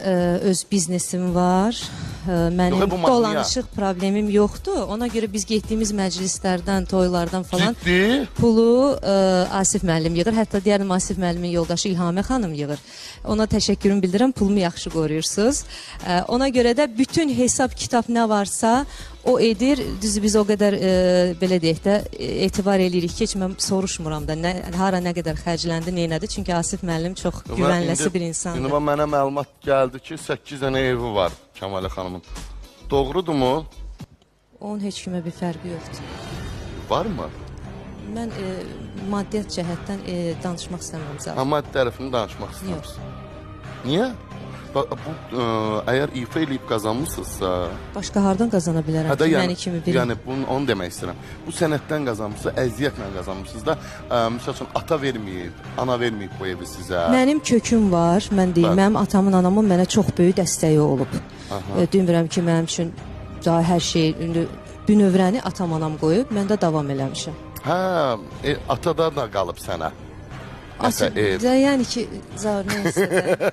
öz biznesim var. Mənim Yox, bu mahnıya. dolanışıq problemim yoxdur. Ona görə biz getdiyimiz məclislərdən, toylardan falan Ciddi? pulu Asif müəllim yığır. Hətta deyərdim Asif müəllimin yoldaşı İlhamə xanım yığır. Ona təşəkkürümü bildirirəm. Pulumu yaxşı qoruyursunuz. Ona görə də bütün hesab kitab nə varsa o edir. Düzü biz o qədər belə deyək də etibar eləyirik ki, heç mən soruşmuram da hara nə qədər xərcləndi, neynədi. Çünki Asif müəllim çox güvənləsi bir insandır. İndi mənə məlumat gəldi ki, 8 dənə evi var Kəmalə xanımın. Doğrudurmu? Onun heç kimə bir fərqi yoxdur. Varmı? Mən maddiyyat cəhətdən danışmaq istəmirəm zaten. Amma tərəfini danışmaq istəmirsən. Niyə? Bu, əgər ifa eləyib qazanmışsınızsa... Başqa hardan qazana bilərəm ki, məni kimi biri? Yəni, onu demək istəyirəm. Bu sənətdən qazanmışsınız, əziyyətlə qazanmışsınız da, misal üçün, ata verməyib, ana verməyib bu evi sizə. Mənim köküm var, mən deyim, mənim atamın, anamın mənə çox böyük dəstəyi olub. Demirəm ki, mənim üçün daha hər şey, bünövrəni atam, anam qoyub, mən də davam eləmişəm. Hə, atadan da qalıb sənə. Nəsə ev. Yəni ki, neysə də.